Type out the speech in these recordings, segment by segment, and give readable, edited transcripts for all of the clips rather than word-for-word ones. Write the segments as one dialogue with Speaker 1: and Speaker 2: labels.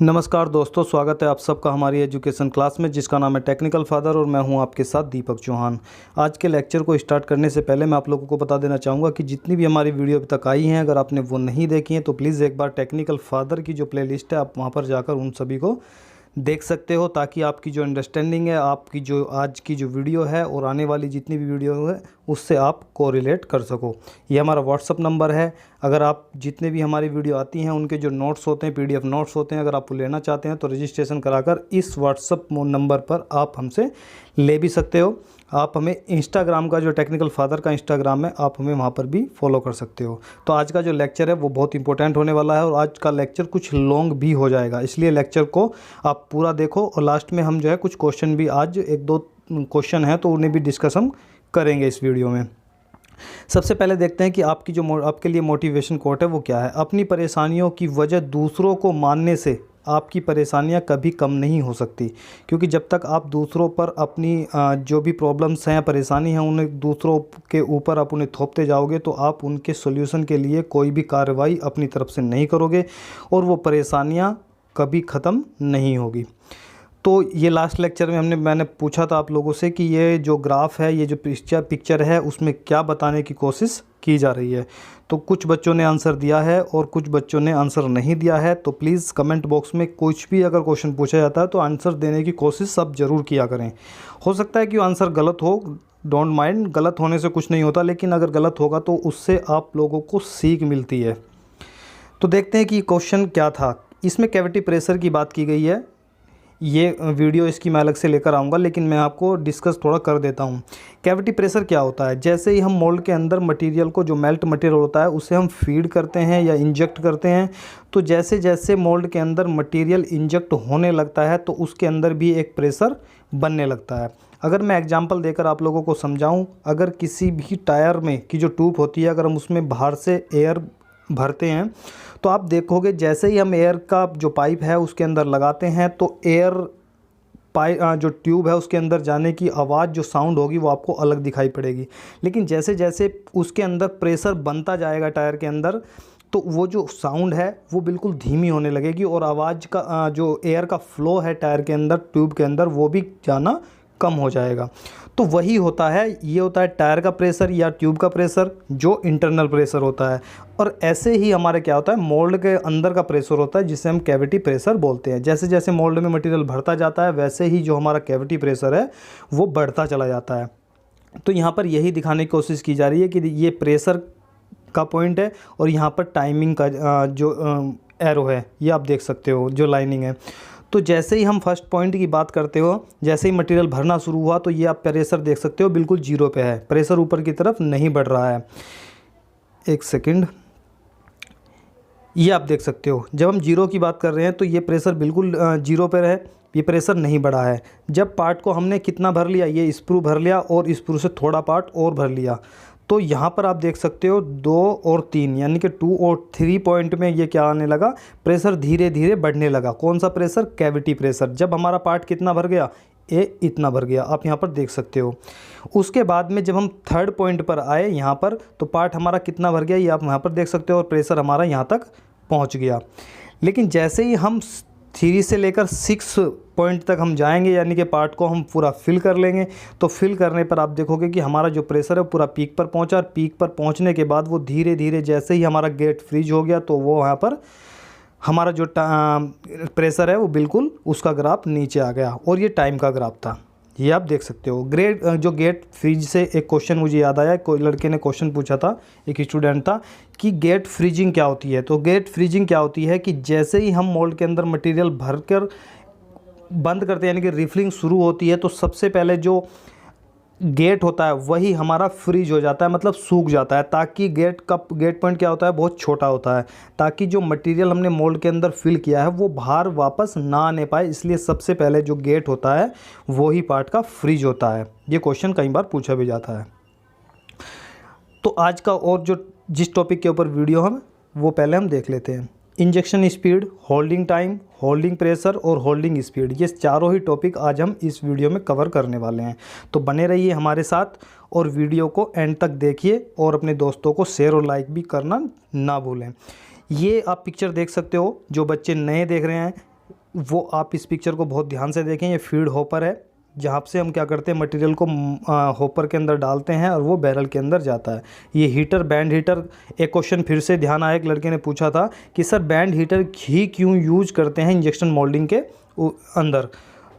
Speaker 1: नमस्कार दोस्तों, स्वागत है आप सबका हमारी एजुकेशन क्लास में जिसका नाम है टेक्निकल फादर और मैं हूं आपके साथ दीपक चौहान। आज के लेक्चर को स्टार्ट करने से पहले मैं आप लोगों को बता देना चाहूँगा कि जितनी भी हमारी वीडियो अभी तक आई हैं, अगर आपने वो नहीं देखी हैं तो प्लीज़ एक बार टेक्निकल फादर की जो प्लेलिस्ट है आप वहाँ पर जाकर उन सभी को देख सकते हो, ताकि आपकी जो अंडरस्टैंडिंग है, आपकी जो आज की जो वीडियो है और आने वाली जितनी भी वीडियो है उससे आप कोरिलेट कर सको। ये हमारा व्हाट्सअप नंबर है। अगर आप जितने भी हमारी वीडियो आती हैं उनके जो नोट्स होते हैं, पीडीएफ नोट्स होते हैं, अगर आप वो लेना चाहते हैं तो रजिस्ट्रेशन कराकर इस व्हाट्सअप नंबर पर आप हमसे ले भी सकते हो। आप हमें इंस्टाग्राम का जो टेक्निकल फादर का इंस्टाग्राम है, आप हमें वहाँ पर भी फॉलो कर सकते हो। तो आज का जो लेक्चर है वो बहुत इंपॉर्टेंट होने वाला है और आज का लेक्चर कुछ लॉन्ग भी हो जाएगा, इसलिए लेक्चर को आप पूरा देखो और लास्ट में हम जो है कुछ क्वेश्चन भी, आज एक दो क्वेश्चन हैं तो उन्हें भी डिस्कस हम करेंगे इस वीडियो में। सबसे पहले देखते हैं कि आपके लिए मोटिवेशन कोट है वो क्या है। अपनी परेशानियों की वजह दूसरों को मानने से आपकी परेशानियां कभी कम नहीं हो सकती, क्योंकि जब तक आप दूसरों पर अपनी जो भी प्रॉब्लम्स हैं, परेशानी हैं, उन्हें दूसरों के ऊपर आप उन्हें थोपते जाओगे तो आप उनके सॉल्यूशन के लिए कोई भी कार्रवाई अपनी तरफ से नहीं करोगे और वो परेशानियां कभी ख़त्म नहीं होगी। तो ये लास्ट लेक्चर में मैंने पूछा था आप लोगों से कि ये जो ग्राफ है, ये जो पिक्चर है, उसमें क्या बताने की कोशिश की जा रही है। तो कुछ बच्चों ने आंसर दिया है और कुछ बच्चों ने आंसर नहीं दिया है। तो प्लीज़ कमेंट बॉक्स में कुछ भी अगर क्वेश्चन पूछा जाता है तो आंसर देने की कोशिश सब ज़रूर किया करें। हो सकता है कि आंसर गलत हो, डोंट माइंड, गलत होने से कुछ नहीं होता, लेकिन अगर गलत होगा तो उससे आप लोगों को सीख मिलती है। तो देखते हैं कि क्वेश्चन क्या था। इसमें कैविटी प्रेशर की बात की गई है। ये वीडियो इसकी मैं अलग से लेकर आऊँगा, लेकिन मैं आपको डिस्कस थोड़ा कर देता हूँ। कैविटी प्रेशर क्या होता है? जैसे ही हम मोल्ड के अंदर मटेरियल को, जो मेल्ट मटेरियल होता है, उसे हम फीड करते हैं या इंजेक्ट करते हैं, तो जैसे जैसे मोल्ड के अंदर मटेरियल इंजेक्ट होने लगता है तो उसके अंदर भी एक प्रेशर बनने लगता है। अगर मैं एग्जांपल देकर आप लोगों को समझाऊं, अगर किसी भी टायर में की जो ट्यूब होती है, अगर हम उसमें बाहर से एयर भरते हैं तो आप देखोगे जैसे ही हम एयर का जो पाइप है उसके अंदर लगाते हैं तो एयर जो ट्यूब है उसके अंदर जाने की आवाज़, जो साउंड होगी वो आपको अलग दिखाई पड़ेगी। लेकिन जैसे जैसे उसके अंदर प्रेशर बनता जाएगा टायर के अंदर, तो वो जो साउंड है वो बिल्कुल धीमी होने लगेगी और आवाज़ का जो एयर का फ्लो है टायर के अंदर, ट्यूब के अंदर, वो भी जाना कम हो जाएगा। तो वही होता है, ये होता है टायर का प्रेशर या ट्यूब का प्रेशर, जो इंटरनल प्रेशर होता है। और ऐसे ही हमारे क्या होता है, मोल्ड के अंदर का प्रेशर होता है जिसे हम कैविटी प्रेशर बोलते हैं। जैसे जैसे मोल्ड में मटेरियल भरता जाता है वैसे ही जो हमारा कैविटी प्रेशर है वो बढ़ता चला जाता है। तो यहाँ पर यही दिखाने की कोशिश की जा रही है कि ये प्रेशर का पॉइंट है और यहाँ पर टाइमिंग का जो एरो है ये आप देख सकते हो, जो लाइनिंग है। तो जैसे ही हम फर्स्ट पॉइंट की बात करते हो, जैसे ही मटेरियल भरना शुरू हुआ तो ये आप प्रेशर देख सकते हो बिल्कुल जीरो पे है, प्रेशर ऊपर की तरफ नहीं बढ़ रहा है। एक सेकंड, ये आप देख सकते हो जब हम जीरो की बात कर रहे हैं तो ये प्रेशर बिल्कुल जीरो पे है, ये प्रेशर नहीं बढ़ा है। जब पार्ट को हमने कितना भर लिया, ये स्क्रू भर लिया और स्क्रू से थोड़ा पार्ट और भर लिया, तो यहाँ पर आप देख सकते हो 2 और 3 यानी कि 2 और 3 पॉइंट में ये क्या आने लगा, प्रेशर धीरे धीरे बढ़ने लगा। कौन सा प्रेशर? Cavity pressure. जब हमारा पार्ट कितना भर गया, ये इतना भर गया, आप यहाँ पर देख सकते हो। उसके बाद में जब हम थर्ड पॉइंट पर आए यहाँ पर, तो पार्ट हमारा कितना भर गया ये आप यहाँ पर देख सकते हो और प्रेशर हमारा यहाँ तक पहुँच गया। लेकिन जैसे ही हम 3 से लेकर 6 पॉइंट तक हम जाएंगे, यानी कि पार्ट को हम पूरा फिल कर लेंगे, तो फिल करने पर आप देखोगे कि हमारा जो प्रेशर है पूरा पीक पर पहुंचा और पीक पर पहुंचने के बाद वो धीरे धीरे जैसे ही हमारा गेट फ्रीज हो गया तो वो वहाँ पर हमारा जो प्रेशर है वो बिल्कुल उसका ग्राफ नीचे आ गया और ये टाइम का ग्राफ था, ये आप देख सकते हो। जो गेट फ्रीज से एक क्वेश्चन मुझे याद आया, कोई लड़के ने क्वेश्चन पूछा था, एक स्टूडेंट था, कि गेट फ्रीजिंग क्या होती है। तो गेट फ्रीजिंग क्या होती है कि जैसे ही हम मोल्ड के अंदर मटेरियल भरकर बंद करते हैं, यानी कि रिफिलिंग शुरू होती है, तो सबसे पहले जो गेट होता है वही हमारा फ्रीज हो जाता है, मतलब सूख जाता है, ताकि गेट पॉइंट क्या होता है, बहुत छोटा होता है, ताकि जो मटेरियल हमने मोल्ड के अंदर फिल किया है वो बाहर वापस ना आने पाए। इसलिए सबसे पहले जो गेट होता है वही पार्ट का फ्रीज होता है। ये क्वेश्चन कई बार पूछा भी जाता है। तो आज का और जो जिस टॉपिक के ऊपर वीडियो हम वो पहले हम देख लेते हैं। Injection speed, holding time, holding pressure और होल्डिंग स्पीड, ये चारों ही टॉपिक आज हम इस वीडियो में कवर करने वाले हैं। तो बने रहिए हमारे साथ और वीडियो को एंड तक देखिए और अपने दोस्तों को शेयर और लाइक भी करना ना भूलें। ये आप पिक्चर देख सकते हो, जो बच्चे नए देख रहे हैं वो आप इस पिक्चर को बहुत ध्यान से देखें। ये फीड हॉपर है जहाँ से हम क्या करते हैं, मटेरियल को हॉपर के अंदर डालते हैं और वो बैरल के अंदर जाता है। ये हीटर, बैंड हीटर, एक क्वेश्चन फिर से ध्यान आया, एक लड़के ने पूछा था कि सर बैंड हीटर ही क्यों यूज करते हैं इंजेक्शन मोल्डिंग के अंदर।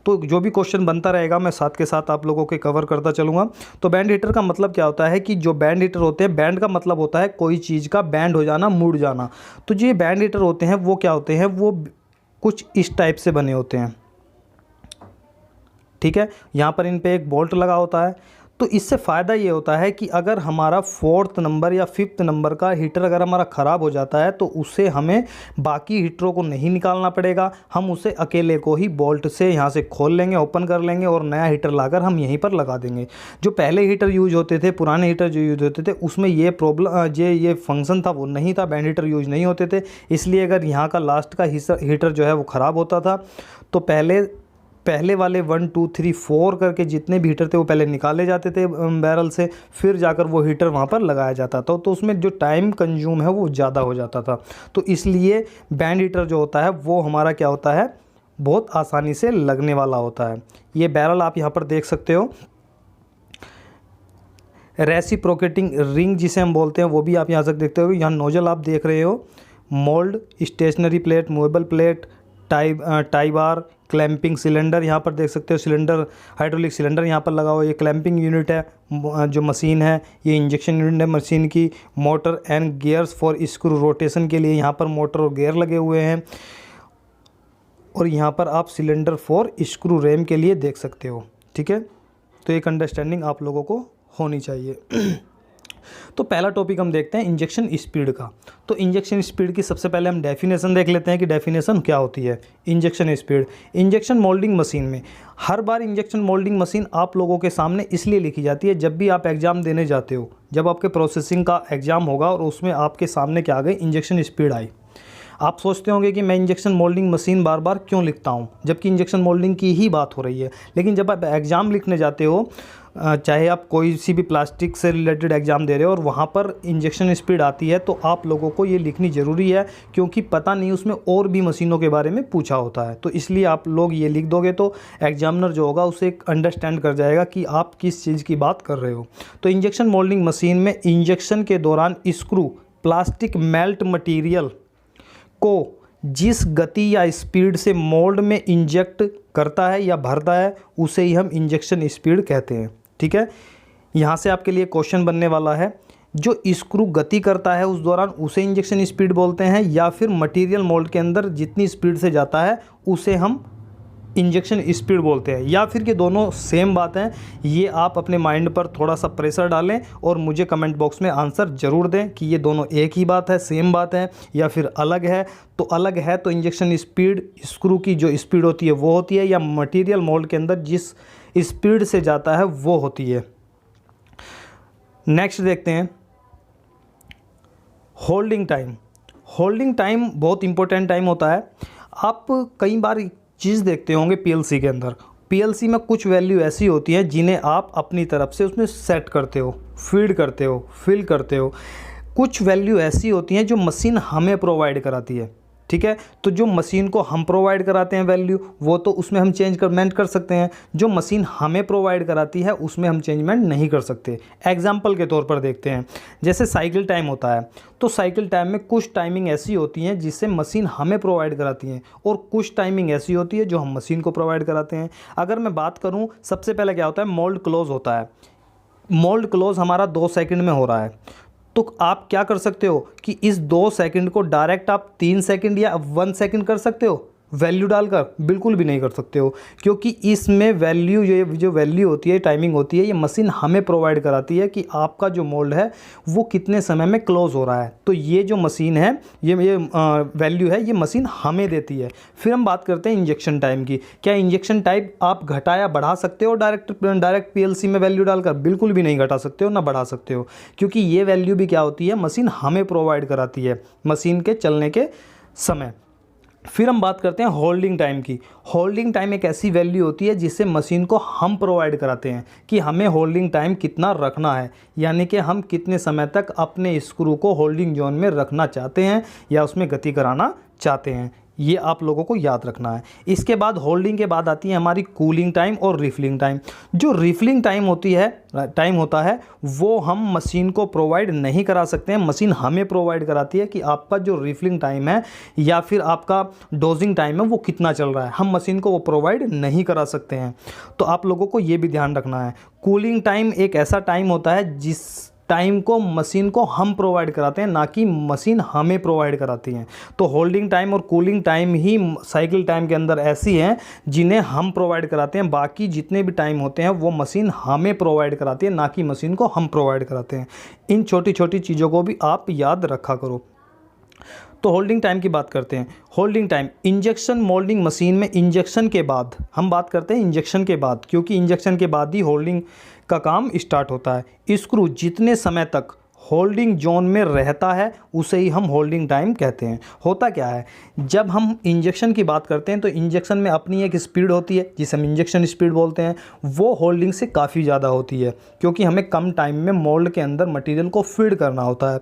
Speaker 1: तो जो भी क्वेश्चन बनता रहेगा मैं साथ के साथ आप लोगों के कवर करता चलूँगा। तो बैंड हीटर का मतलब क्या होता है कि जो बैंड हीटर होते हैं, बैंड का मतलब होता है कोई चीज़ का बैंड हो जाना, मुड़ जाना। तो जो ये बैंड हीटर होते हैं वो क्या होते हैं, वो कुछ इस टाइप से बने होते हैं, ठीक है। यहाँ पर इन पे एक बोल्ट लगा होता है। तो इससे फ़ायदा ये होता है कि अगर हमारा 4th नंबर या 5th नंबर का हीटर अगर हमारा ख़राब हो जाता है तो उसे हमें बाकी हीटरों को नहीं निकालना पड़ेगा, हम उसे अकेले को ही बोल्ट से यहाँ से खोल लेंगे, ओपन कर लेंगे और नया हीटर लाकर हम यहीं पर लगा देंगे। जो पहले हीटर यूज होते थे, पुराने हीटर जो यूज होते थे, उसमें ये प्रॉब्लम ये फंक्शन था वो नहीं था, बैंड हीटर यूज नहीं होते थे। इसलिए अगर यहाँ का लास्ट का हीटर जो है वो ख़राब होता था तो पहले वाले 1 2 3 4 करके जितने भी हीटर थे वो पहले निकाले जाते थे बैरल से, फिर जाकर वो हीटर वहाँ पर लगाया जाता था। तो उसमें जो टाइम कंज्यूम है वो ज़्यादा हो जाता था। तो इसलिए बैंड हीटर जो होता है वो हमारा क्या होता है, बहुत आसानी से लगने वाला होता है। ये बैरल आप यहाँ पर देख सकते हो, रेसिप्रोकेटिंग रिंग जिसे हम बोलते हैं वो भी आप यहाँ से देखते हो। यहाँ नोजल आप देख रहे हो, mould, stationary plate, movable plate, tie bar, clamping cylinder यहाँ पर देख सकते हो, सिलेंडर, हाइड्रोलिक सिलेंडर यहाँ पर लगा हुआ है। ये क्लैंपिंग यूनिट है जो मशीन है, ये इंजेक्शन यूनिट है मशीन की। Motor and gears for screw rotation के लिए यहाँ पर मोटर और गियर लगे हुए हैं। और यहाँ पर आप सिलेंडर फॉर स्क्रू रैम के लिए देख सकते हो, ठीक है। तो एक अंडरस्टैंडिंग आप लोगों को होनी चाहिए। तो पहला टॉपिक हम देखते हैं इंजेक्शन स्पीड का। तो इंजेक्शन स्पीड की सबसे पहले हम डेफिनेशन देख लेते हैं कि डेफिनेशन क्या होती है। Injection speed, injection moulding machine में हर बार इंजेक्शन मोल्डिंग मशीन आप लोगों के सामने इसलिए लिखी जाती है जब भी आप एग्ज़ाम देने जाते हो, जब आपके प्रोसेसिंग का एग्ज़ाम होगा और उसमें आपके सामने क्या आ गई, इंजेक्शन स्पीड आई। आप सोचते होंगे कि मैं इंजेक्शन मोल्डिंग मशीन बार बार क्यों लिखता हूँ जबकि इंजेक्शन मोल्डिंग की ही बात हो रही है। लेकिन जब आप एग्ज़ाम लिखने जाते हो, चाहे आप कोई सी भी प्लास्टिक से रिलेटेड एग्ज़ाम दे रहे हो और वहाँ पर इंजेक्शन स्पीड आती है तो आप लोगों को ये लिखनी ज़रूरी है, क्योंकि पता नहीं उसमें और भी मशीनों के बारे में पूछा होता है। तो इसलिए आप लोग ये लिख दोगे तो एग्जामिनर जो होगा उसे अंडरस्टैंड कर जाएगा कि आप किस चीज़ की बात कर रहे हो। तो इंजेक्शन मोल्डिंग मशीन में इंजेक्शन के दौरान स्क्रू प्लास्टिक मेल्ट मटीरियल को जिस गति या स्पीड से मोल्ड में इंजेक्ट करता है या भरता है उसे ही हम इंजेक्शन स्पीड कहते हैं, ठीक है। यहाँ से आपके लिए क्वेश्चन बनने वाला है, जो स्क्रू गति करता है उस दौरान उसे इंजेक्शन स्पीड बोलते हैं या फिर मटेरियल मोल्ड के अंदर जितनी स्पीड से जाता है उसे हम इंजेक्शन स्पीड बोलते हैं, या फिर ये दोनों सेम बात है। ये आप अपने माइंड पर थोड़ा सा प्रेशर डालें और मुझे कमेंट बॉक्स में आंसर ज़रूर दें कि ये दोनों एक ही बात है, सेम बात है या फिर अलग है। तो अलग है तो इंजेक्शन स्पीड स्क्रू की जो स्पीड होती है वो होती है, या मटेरियल मोल्ड के अंदर जिस स्पीड से जाता है वो होती है। नेक्स्ट देखते हैं होल्डिंग टाइम। होल्डिंग टाइम बहुत इंपॉर्टेंट टाइम होता है। आप कई बार चीज़ देखते होंगे पीएलसी के अंदर, पीएलसी में कुछ वैल्यू ऐसी होती है जिन्हें आप अपनी तरफ से उसमें सेट करते हो, फीड करते हो, फिल करते हो। कुछ वैल्यू ऐसी होती हैं जो मशीन हमें प्रोवाइड कराती है, ठीक है। तो जो मशीन को हम प्रोवाइड कराते हैं वैल्यू, वो तो उसमें हम चेंजमेंट कर सकते हैं। जो मशीन हमें प्रोवाइड कराती है उसमें हम चेंजमेंट नहीं कर सकते। एग्जाम्पल के तौर पर देखते हैं, जैसे साइकिल टाइम होता है, तो साइकिल टाइम में कुछ टाइमिंग ऐसी होती हैं जिससे मशीन हमें प्रोवाइड कराती हैं और कुछ टाइमिंग ऐसी होती है जो हम मशीन को प्रोवाइड कराते हैं। अगर मैं बात करूँ, सबसे पहले क्या होता है, मोल्ड क्लोज होता है। मोल्ड क्लोज हमारा 2 सेकंड में हो रहा है, तो आप क्या कर सकते हो कि इस 2 सेकंड को डायरेक्ट आप 3 सेकंड या 1 सेकंड कर सकते हो वैल्यू डालकर? बिल्कुल भी नहीं कर सकते हो, क्योंकि इसमें वैल्यू, ये जो वैल्यू होती है, टाइमिंग होती है, ये मशीन हमें प्रोवाइड कराती है कि आपका जो मोल्ड है वो कितने समय में क्लोज हो रहा है। तो ये जो मशीन है, ये वैल्यू है, ये मशीन हमें देती है। फिर हम बात करते हैं इंजेक्शन टाइम की। क्या इंजेक्शन टाइम आप घटा या बढ़ा सकते हो डायरेक्ट पीएलसी में वैल्यू डालकर? बिल्कुल भी नहीं घटा सकते हो ना बढ़ा सकते हो, क्योंकि ये वैल्यू भी क्या होती है, मशीन हमें प्रोवाइड कराती है मशीन के चलने के समय। फिर हम बात करते हैं होल्डिंग टाइम की। होल्डिंग टाइम एक ऐसी वैल्यू होती है जिससे मशीन को हम प्रोवाइड कराते हैं कि हमें होल्डिंग टाइम कितना रखना है, यानी कि हम कितने समय तक अपने स्क्रू को होल्डिंग जोन में रखना चाहते हैं या उसमें गति कराना चाहते हैं। ये आप लोगों को याद रखना है। इसके बाद होल्डिंग के बाद आती है हमारी कूलिंग टाइम और रिफिलिंग टाइम। जो रिफिलिंग टाइम होता है वो हम मशीन को प्रोवाइड नहीं करा सकते हैं, मशीन हमें प्रोवाइड कराती है कि आपका जो रिफिलिंग टाइम है या फिर आपका डोजिंग टाइम है वो कितना चल रहा है, हम मशीन को वो प्रोवाइड नहीं करा सकते हैं। तो आप लोगों को ये भी ध्यान रखना है। कूलिंग टाइम एक ऐसा टाइम होता है जिस टाइम को मशीन को हम प्रोवाइड कराते हैं, ना कि मशीन हमें प्रोवाइड कराती है। तो होल्डिंग टाइम और कूलिंग टाइम ही साइकिल टाइम के अंदर ऐसी हैं जिन्हें हम प्रोवाइड कराते हैं। बाकी जितने भी टाइम होते हैं वो मशीन हमें प्रोवाइड कराती है, ना कि मशीन को हम प्रोवाइड कराते हैं। इन छोटी छोटी चीज़ों को भी आप याद रखा करो। तो होल्डिंग टाइम की बात करते हैं। Holding time injection moulding machine में इंजेक्शन के बाद, हम बात करते हैं इंजेक्शन के बाद, क्योंकि इंजेक्शन के बाद ही होल्डिंग का काम स्टार्ट होता है। स्क्रू जितने समय तक होल्डिंग जोन में रहता है उसे ही हम होल्डिंग टाइम कहते हैं। होता क्या है, जब हम इंजेक्शन की बात करते हैं तो इंजेक्शन में अपनी एक स्पीड होती है जिसे हम इंजेक्शन स्पीड बोलते हैं, वो होल्डिंग से काफ़ी ज़्यादा होती है, क्योंकि हमें कम टाइम में मोल्ड के अंदर मटेरियल को फीड करना होता है।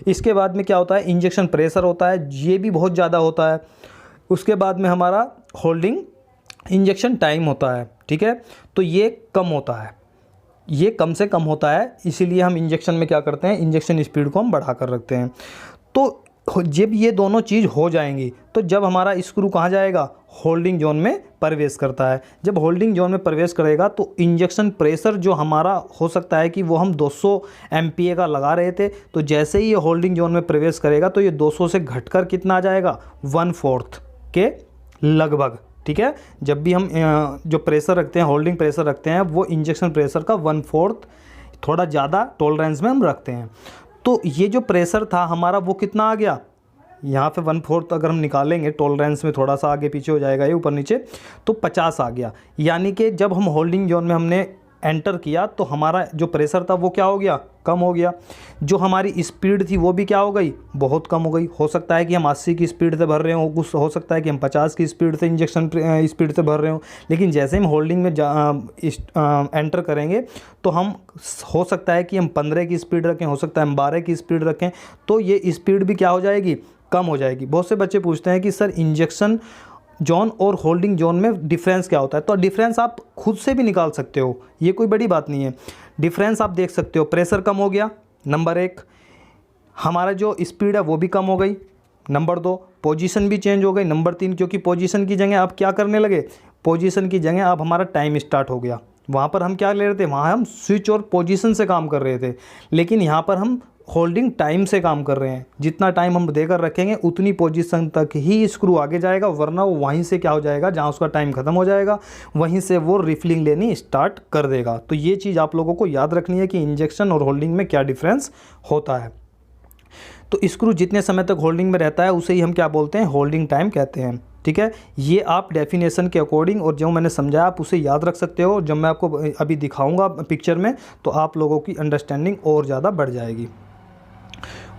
Speaker 1: इसके बाद में क्या होता है, इंजेक्शन प्रेशर होता है, ये भी बहुत ज़्यादा होता है। उसके बाद में हमारा होल्डिंग इंजेक्शन टाइम होता है, ठीक है, तो ये कम होता है, ये कम से कम होता है, इसीलिए हम इंजेक्शन में क्या करते हैं, इंजेक्शन स्पीड को हम बढ़ा कर रखते हैं। तो जब ये दोनों चीज़ हो जाएंगी तो जब हमारा स्क्रू कहाँ जाएगा, होल्डिंग जोन में प्रवेश करता है। जब होल्डिंग जोन में प्रवेश करेगा तो इंजेक्शन प्रेशर जो हमारा हो सकता है कि वो हम 200 MPa का लगा रहे थे, तो जैसे ही ये होल्डिंग जोन में प्रवेश करेगा तो ये 200 से घटकर कितना आ जाएगा, 1/4 के लगभग, ठीक है। जब भी हम जो प्रेशर रखते हैं, होल्डिंग प्रेशर रखते हैं, वो इंजेक्शन प्रेशर का 1/4 थोड़ा ज़्यादा टॉलरेंस में हम रखते हैं। तो ये जो प्रेशर था हमारा वो कितना आ गया, यहाँ पे 1/4 अगर हम निकालेंगे टॉलरेंस में थोड़ा सा आगे पीछे हो जाएगा ये ऊपर नीचे, तो 50 आ गया। यानी कि जब हम होल्डिंग जोन में हमने एंटर किया तो हमारा जो प्रेशर था वो क्या हो गया, कम हो गया। जो हमारी स्पीड थी वो भी क्या हो गई, बहुत कम हो गई। हो सकता है कि हम 80 की स्पीड से भर रहे हो, कुछ हो सकता है कि हम 50 की स्पीड से इंजेक्शन स्पीड से भर रहे हो, लेकिन जैसे हम होल्डिंग में एंटर करेंगे तो हम हो सकता है कि हम 15 की स्पीड रखें, हो सकता है हम 12 की स्पीड रखें, तो ये स्पीड भी क्या हो जाएगी, कम हो जाएगी। बहुत से बच्चे पूछते हैं कि सर इंजेक्शन जोन और होल्डिंग जोन में डिफरेंस क्या होता है, तो डिफरेंस आप खुद से भी निकाल सकते हो, ये कोई बड़ी बात नहीं है। डिफरेंस आप देख सकते हो, प्रेशर कम हो गया, नंबर 1, हमारा जो स्पीड है वो भी कम हो गई, नंबर 2, पोजीशन भी चेंज हो गई, नंबर 3, क्योंकि पोजीशन की जगह आप क्या करने लगे, पोजीशन की जगह अब हमारा टाइम स्टार्ट हो गया। वहाँ पर हम क्या ले रहे थे, वहाँ हम स्विच और पोजीशन से काम कर रहे थे, लेकिन यहाँ पर हम होल्डिंग टाइम से काम कर रहे हैं। जितना टाइम हम देकर रखेंगे उतनी पोजीशन तक ही स्क्रू आगे जाएगा, वरना वो वहीं से क्या हो जाएगा, जहाँ उसका टाइम ख़त्म हो जाएगा वहीं से वो रिफिलिंग लेनी स्टार्ट कर देगा। तो ये चीज़ आप लोगों को याद रखनी है कि इंजेक्शन और होल्डिंग में क्या डिफरेंस होता है। तो स्क्रू जितने समय तक होल्डिंग में रहता है उसे ही हम क्या बोलते हैं, होल्डिंग टाइम कहते हैं, ठीक है। ये आप डेफिनेशन के अकॉर्डिंग और जो मैंने समझाया आप उसे याद रख सकते हो। जब मैं आपको अभी दिखाऊंगा पिक्चर में तो आप लोगों की अंडरस्टैंडिंग और ज़्यादा बढ़ जाएगी।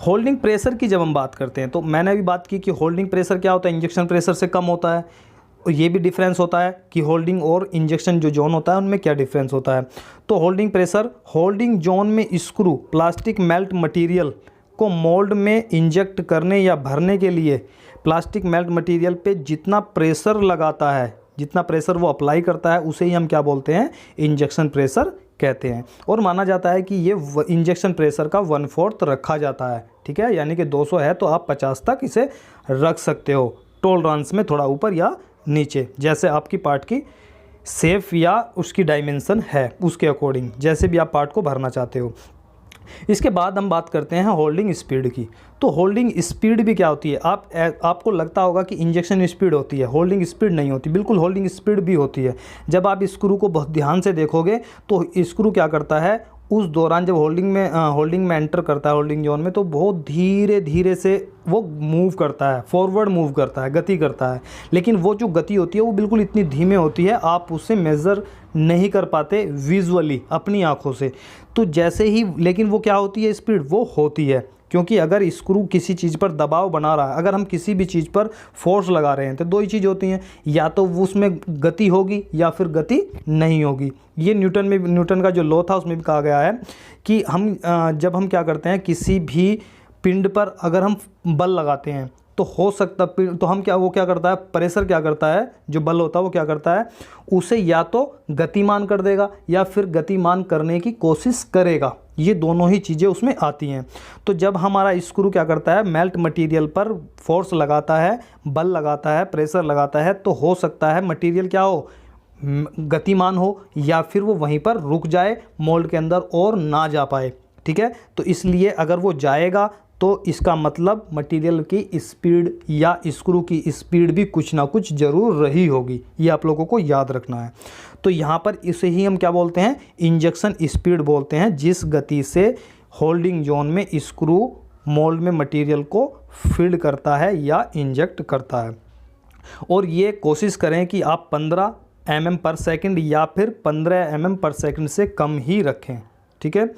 Speaker 1: होल्डिंग प्रेशर की जब हम बात करते हैं तो मैंने अभी बात की कि होल्डिंग प्रेशर क्या होता है, इंजेक्शन प्रेशर से कम होता है, और ये भी डिफरेंस होता है कि होल्डिंग और इंजेक्शन जो जोन होता है उनमें क्या डिफरेंस होता है। तो होल्डिंग प्रेशर, होल्डिंग जोन में स्क्रू प्लास्टिक मेल्ट मटेरियल को मोल्ड में इंजेक्ट करने या भरने के लिए प्लास्टिक मेल्ट मटेरियल पे जितना प्रेशर लगाता है, जितना प्रेशर वो अप्लाई करता है उसे ही हम क्या बोलते हैं, इंजेक्शन प्रेशर कहते हैं। और माना जाता है कि ये इंजेक्शन प्रेशर का 1/4 रखा जाता है, ठीक है। यानी कि 200 है तो आप 50 तक इसे रख सकते हो, टॉलरेंस में थोड़ा ऊपर या नीचे, जैसे आपकी पार्ट की शेप या उसकी डायमेंशन है उसके अकॉर्डिंग, जैसे भी आप पार्ट को भरना चाहते हो। इसके बाद हम बात करते हैं होल्डिंग स्पीड की। तो होल्डिंग स्पीड भी क्या होती है, आपको लगता होगा कि इंजेक्शन स्पीड होती है, होल्डिंग स्पीड नहीं होती, बिल्कुल होल्डिंग स्पीड भी होती है। जब आप स्क्रू को बहुत ध्यान से देखोगे तो स्क्रू क्या करता है, उस दौरान जब होल्डिंग में एंटर करता है होल्डिंग जोन में, तो बहुत धीरे धीरे से वो मूव करता है, फॉरवर्ड मूव करता है, गति करता है। लेकिन वो जो गति होती है वो बिल्कुल इतनी धीमे होती है, आप उससे मेज़र नहीं कर पाते विजुअली अपनी आँखों से। तो जैसे ही, लेकिन वो क्या होती है, स्पीड वो होती है, क्योंकि अगर स्क्रू किसी चीज़ पर दबाव बना रहा है, अगर हम किसी भी चीज़ पर फोर्स लगा रहे हैं तो दो ही चीज़ होती हैं, या तो वो उसमें गति होगी या फिर गति नहीं होगी। ये न्यूटन का जो लॉ था उसमें भी कहा गया है कि जब हम क्या करते हैं, किसी भी पिंड पर अगर हम बल लगाते हैं तो हो सकता, तो हम क्या, वो क्या करता है, प्रेशर क्या करता है, जो बल होता है वो क्या करता है, उसे या तो गतिमान कर देगा या फिर गतिमान करने की कोशिश करेगा। ये दोनों ही चीज़ें उसमें आती हैं। तो जब हमारा स्क्रू क्या करता है, मेल्ट मटेरियल पर फोर्स लगाता है, बल लगाता है, प्रेशर लगाता है, तो हो सकता है मटेरियल क्या हो, गतिमान हो, या फिर वो वहीं पर रुक जाए मोल्ड के अंदर और ना जा पाए। ठीक है, तो इसलिए अगर वो जाएगा तो इसका मतलब मटेरियल की स्पीड या स्क्रू की स्पीड भी कुछ ना कुछ ज़रूर रही होगी। ये आप लोगों को याद रखना है। तो यहाँ पर इसे ही हम क्या बोलते हैं, इंजेक्शन स्पीड बोलते हैं, जिस गति से होल्डिंग जोन में स्क्रू मोल्ड में मटेरियल को फीड करता है या इंजेक्ट करता है। और ये कोशिश करें कि आप 15 mm पर सेकंड या फिर 15 mm पर सेकंड से कम ही रखें। ठीक है,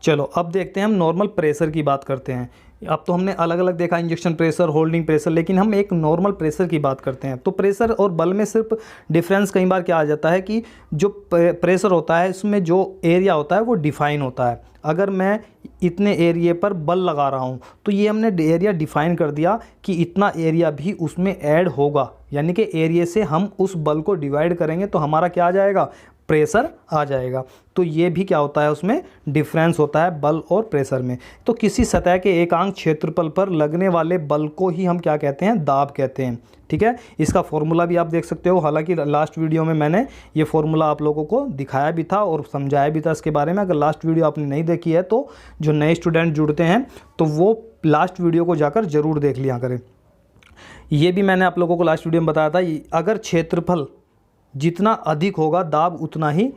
Speaker 1: चलो अब देखते हैं, हम नॉर्मल प्रेशर की बात करते हैं। अब तो हमने अलग अलग देखा, इंजेक्शन प्रेशर, होल्डिंग प्रेशर, लेकिन हम एक नॉर्मल प्रेशर की बात करते हैं। तो प्रेशर और बल में सिर्फ डिफरेंस कई बार क्या आ जाता है कि जो प्रेशर होता है इसमें जो एरिया होता है वो डिफाइन होता है। अगर मैं इतने एरिया पर बल लगा रहा हूँ तो ये हमने एरिया डिफाइन कर दिया कि इतना एरिया भी उसमें ऐड होगा, यानी कि एरिया से हम उस बल को डिवाइड करेंगे तो हमारा क्या आ जाएगा, प्रेशर आ जाएगा। तो ये भी क्या होता है, उसमें डिफरेंस होता है बल और प्रेशर में। तो किसी सतह के एकांक क्षेत्रफल पर लगने वाले बल को ही हम क्या कहते हैं, दाब कहते हैं। ठीक है, इसका फॉर्मूला भी आप देख सकते हो, हालांकि लास्ट वीडियो में मैंने ये फॉर्मूला आप लोगों को दिखाया भी था और समझाया भी था इसके बारे में। अगर लास्ट वीडियो आपने नहीं देखी है तो जो नए स्टूडेंट जुड़ते हैं तो वो लास्ट वीडियो को जाकर ज़रूर देख लिया करें। ये भी मैंने आप लोगों को लास्ट वीडियो में बताया था, अगर क्षेत्रफल जितना अधिक होगा दाब उतना ही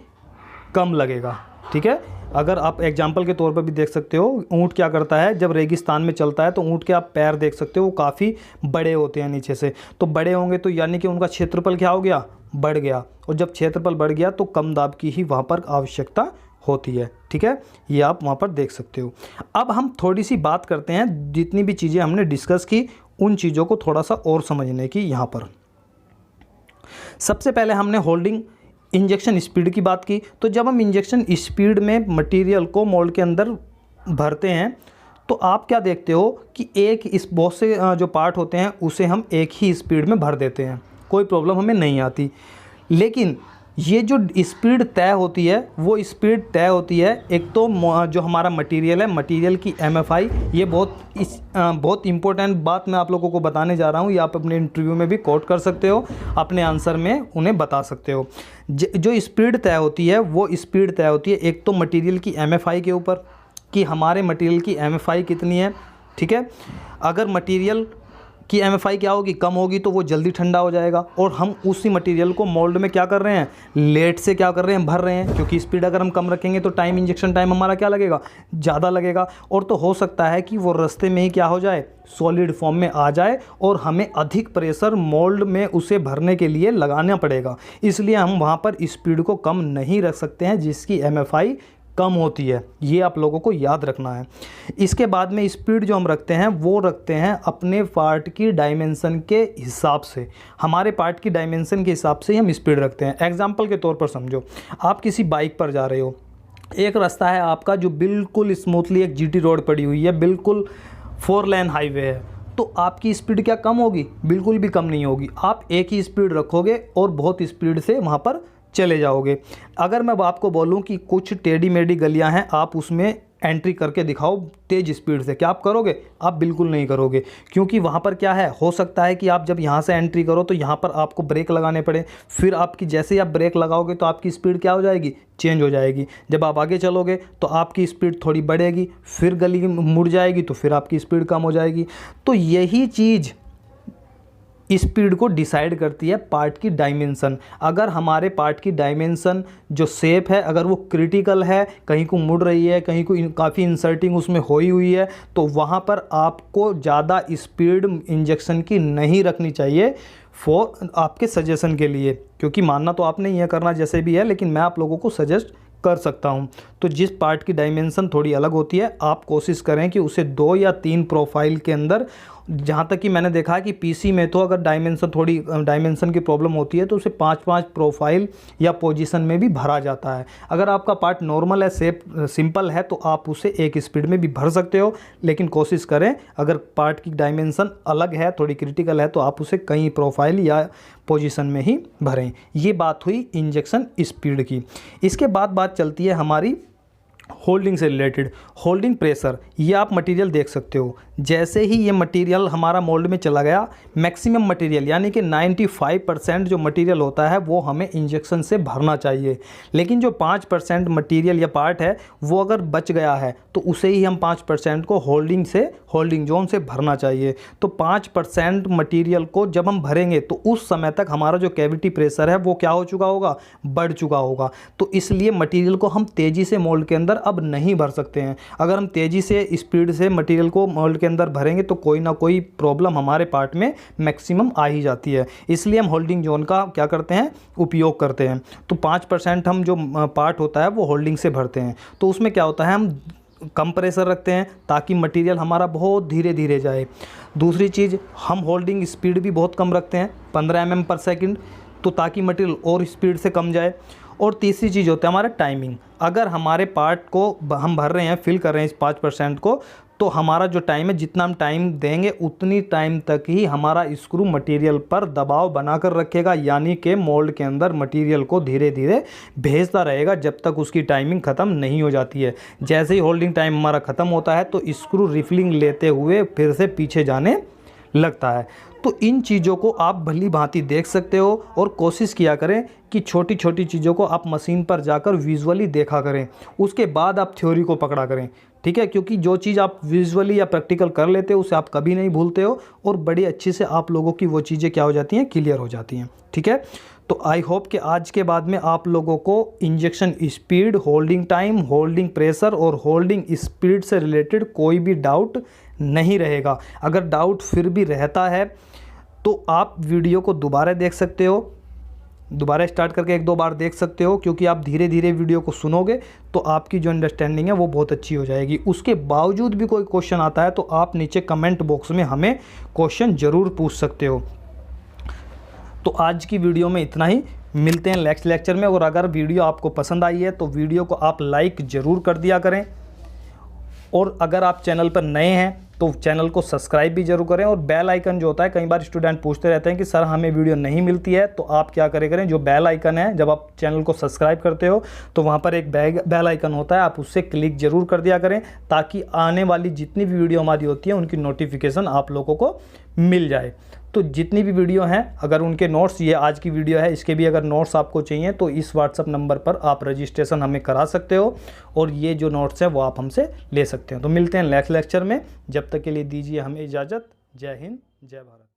Speaker 1: कम लगेगा। ठीक है, अगर आप एग्जाम्पल के तौर पर भी देख सकते हो, ऊँट क्या करता है, जब रेगिस्तान में चलता है तो ऊँट के आप पैर देख सकते हो, वो काफ़ी बड़े होते हैं नीचे से। तो बड़े होंगे तो यानी कि उनका क्षेत्रफल क्या हो गया, बढ़ गया, और जब क्षेत्रफल बढ़ गया तो कम दाब की ही वहाँ पर आवश्यकता होती है। ठीक है, ये आप वहाँ पर देख सकते हो। अब हम थोड़ी सी बात करते हैं, जितनी भी चीज़ें हमने डिस्कस की उन चीज़ों को थोड़ा सा और समझने की। यहाँ पर सबसे पहले हमने होल्डिंग इंजेक्शन स्पीड की बात की। तो जब हम इंजेक्शन स्पीड में मटेरियल को मोल्ड के अंदर भरते हैं तो आप क्या देखते हो कि एक इस बहुत से जो पार्ट होते हैं उसे हम एक ही स्पीड में भर देते हैं, कोई प्रॉब्लम हमें नहीं आती। लेकिन ये जो स्पीड तय होती है वो स्पीड तय होती है, एक तो जो हमारा मटेरियल है, मटेरियल की MFI, ये बहुत इंपॉर्टेंट बात मैं आप लोगों को बताने जा रहा हूँ। ये आप अपने इंटरव्यू में भी कोट कर सकते हो, अपने आंसर में उन्हें बता सकते हो। जो स्पीड तय होती है वो स्पीड तय होती है एक तो मटेरियल की MFI के ऊपर, कि हमारे मटेरियल की MFI कितनी है। ठीक है, अगर मटेरियल कि MFI क्या होगी, कम होगी, तो वो जल्दी ठंडा हो जाएगा और हम उसी मटेरियल को मोल्ड में क्या कर रहे हैं, लेट से क्या कर रहे हैं, भर रहे हैं। क्योंकि स्पीड अगर हम कम रखेंगे तो टाइम, इंजेक्शन टाइम हमारा क्या लगेगा, ज़्यादा लगेगा। और तो हो सकता है कि वो रास्ते में ही क्या हो जाए, सॉलिड फॉर्म में आ जाए और हमें अधिक प्रेशर मोल्ड में उसे भरने के लिए लगाना पड़ेगा। इसलिए हम वहाँ पर स्पीड को कम नहीं रख सकते हैं जिसकी MFI कम होती है। ये आप लोगों को याद रखना है। इसके बाद में स्पीड जो हम रखते हैं वो रखते हैं अपने पार्ट की डायमेंशन के हिसाब से। हमारे पार्ट की डायमेंशन के हिसाब से ही हम स्पीड रखते हैं। एग्जांपल के तौर पर समझो, आप किसी बाइक पर जा रहे हो, एक रास्ता है आपका जो बिल्कुल स्मूथली एक GT रोड पड़ी हुई है, बिल्कुल 4 लेन हाईवे है, तो आपकी स्पीड क्या कम होगी, बिल्कुल भी कम नहीं होगी। आप एक ही स्पीड रखोगे और बहुत स्पीड से वहाँ पर चले जाओगे। अगर मैं आपको बोलूं कि कुछ टेढ़ी मेढ़ी गलियां हैं, आप उसमें एंट्री करके दिखाओ तेज़ स्पीड से, क्या आप करोगे, आप बिल्कुल नहीं करोगे। क्योंकि वहाँ पर क्या है, हो सकता है कि आप जब यहाँ से एंट्री करो तो यहाँ पर आपको ब्रेक लगाने पड़े, फिर आपकी जैसे ही आप ब्रेक लगाओगे तो आपकी स्पीड क्या हो जाएगी, चेंज हो जाएगी। जब आप आगे चलोगे तो आपकी स्पीड थोड़ी बढ़ेगी, फिर गली मुड़ जाएगी तो फिर आपकी स्पीड कम हो जाएगी। तो यही चीज़ स्पीड को डिसाइड करती है पार्ट की डायमेंशन। अगर हमारे पार्ट की डायमेंशन जो शेप है अगर वो क्रिटिकल है, कहीं को मुड़ रही है, कहीं को काफ़ी इंसर्टिंग उसमें हुई हुई है, तो वहाँ पर आपको ज़्यादा स्पीड इंजेक्शन की नहीं रखनी चाहिए फॉर आपके सजेशन के लिए। क्योंकि मानना तो आपने ये करना जैसे भी है, लेकिन मैं आप लोगों को सजेस्ट कर सकता हूं। तो जिस पार्ट की डायमेंशन थोड़ी अलग होती है, आप कोशिश करें कि उसे 2 या 3 प्रोफाइल के अंदर जहाँ तक कि मैंने देखा है कि पीसी में तो अगर डायमेंशन की प्रॉब्लम होती है तो उसे 5-5 प्रोफाइल या पोजीशन में भी भरा जाता है। अगर आपका पार्ट नॉर्मल है, सिंपल है, तो आप उसे एक स्पीड में भी भर सकते हो, लेकिन कोशिश करें अगर पार्ट की डायमेंशन अलग है, थोड़ी क्रिटिकल है, तो आप उसे कई प्रोफाइल या पोजीशन में ही भरें। ये बात हुई इंजेक्शन स्पीड की। इसके बाद बात चलती है हमारी होल्डिंग से रिलेटेड। होल्डिंग प्रेशर, ये आप मटेरियल देख सकते हो। जैसे ही ये मटेरियल हमारा मोल्ड में चला गया, मैक्सिमम मटेरियल यानी कि 95% जो मटेरियल होता है वो हमें इंजेक्शन से भरना चाहिए। लेकिन जो 5% मटेरियल या पार्ट है वो अगर बच गया है तो उसे ही हम 5% को होल्डिंग जोन से भरना चाहिए। तो 5% मटेरियल को जब हम भरेंगे तो उस समय तक हमारा जो कैविटी प्रेशर है वो क्या हो चुका होगा, बढ़ चुका होगा। तो इसलिए मटेरियल को हम तेज़ी से मोल्ड के अंदर अब नहीं भर सकते हैं। अगर हम तेज़ी से स्पीड से मटेरियल को मोल्ड के अंदर भरेंगे तो कोई ना कोई प्रॉब्लम हमारे पार्ट में मैक्सिमम आ ही जाती है। इसलिए हम होल्डिंग जोन का क्या करते हैं, उपयोग करते हैं। तो 5% हम जो पार्ट होता है वो होल्डिंग से भरते हैं। तो उसमें क्या होता है, हम कम प्रेशर रखते हैं ताकि मटेरियल हमारा बहुत धीरे धीरे जाए। दूसरी चीज़, हम होल्डिंग स्पीड भी बहुत कम रखते हैं, 15 mm/सेकंड, तो ताकि मटेरियल और स्पीड से कम जाए। और तीसरी चीज़ होता है हमारा टाइमिंग। अगर हमारे पार्ट को हम भर रहे हैं, फिल कर रहे हैं इस 5% को, तो हमारा जो टाइम है, जितना हम टाइम देंगे उतनी टाइम तक ही हमारा स्क्रू मटेरियल पर दबाव बनाकर रखेगा, यानी कि मोल्ड के अंदर मटेरियल को धीरे धीरे भेजता रहेगा जब तक उसकी टाइमिंग ख़त्म नहीं हो जाती है। जैसे ही होल्डिंग टाइम हमारा ख़त्म होता है तो स्क्रू रिफिलिंग लेते हुए फिर से पीछे जाने लगता है। तो इन चीज़ों को आप भली भांति देख सकते हो और कोशिश किया करें कि छोटी छोटी चीज़ों को आप मशीन पर जाकर विजुअली देखा करें, उसके बाद आप थ्योरी को पकड़ा करें, ठीक है। क्योंकि जो चीज़ आप विजुअली या प्रैक्टिकल कर लेते हो उसे आप कभी नहीं भूलते हो और बड़ी अच्छी से आप लोगों की वो चीज़ें क्या हो जाती हैं, क्लियर हो जाती हैं, ठीक है। तो आई होप कि आज के बाद में आप लोगों को injection speed, holding time, holding pressure और होल्डिंग स्पीड से रिलेटेड कोई भी डाउट नहीं रहेगा। अगर डाउट फिर भी रहता है तो आप वीडियो को दोबारा देख सकते हो, दोबारा स्टार्ट करके 1-2 बार देख सकते हो, क्योंकि आप धीरे धीरे वीडियो को सुनोगे तो आपकी जो अंडरस्टैंडिंग है वो बहुत अच्छी हो जाएगी। उसके बावजूद भी कोई क्वेश्चन आता है तो आप नीचे कमेंट बॉक्स में हमें क्वेश्चन ज़रूर पूछ सकते हो। तो आज की वीडियो में इतना ही, मिलते हैं नेक्स्ट लेक्चर में। और अगर वीडियो आपको पसंद आई है तो वीडियो को आप लाइक ज़रूर कर दिया करें, और अगर आप चैनल पर नए हैं तो चैनल को सब्सक्राइब भी जरूर करें। और बेल आइकन जो होता है, कई बार स्टूडेंट पूछते रहते हैं कि सर हमें वीडियो नहीं मिलती है, तो आप क्या करें, जो बेल आइकन है, जब आप चैनल को सब्सक्राइब करते हो तो वहाँ पर एक बेल आइकन होता है, आप उससे क्लिक जरूर कर दिया करें ताकि आने वाली जितनी भी वीडियो हमारी होती है उनकी नोटिफिकेशन आप लोगों को मिल जाए। तो जितनी भी वीडियो हैं, अगर उनके नोट्स, ये आज की वीडियो है इसके भी अगर नोट्स आपको चाहिए तो इस व्हाट्सअप नंबर पर आप रजिस्ट्रेशन हमें करा सकते हो और ये जो नोट्स हैं वो आप हमसे ले सकते हो। तो मिलते हैं नेक्स्ट लेक्चर में, जब तक के लिए दीजिए हमें इजाज़त। जय हिंद, जय भारत।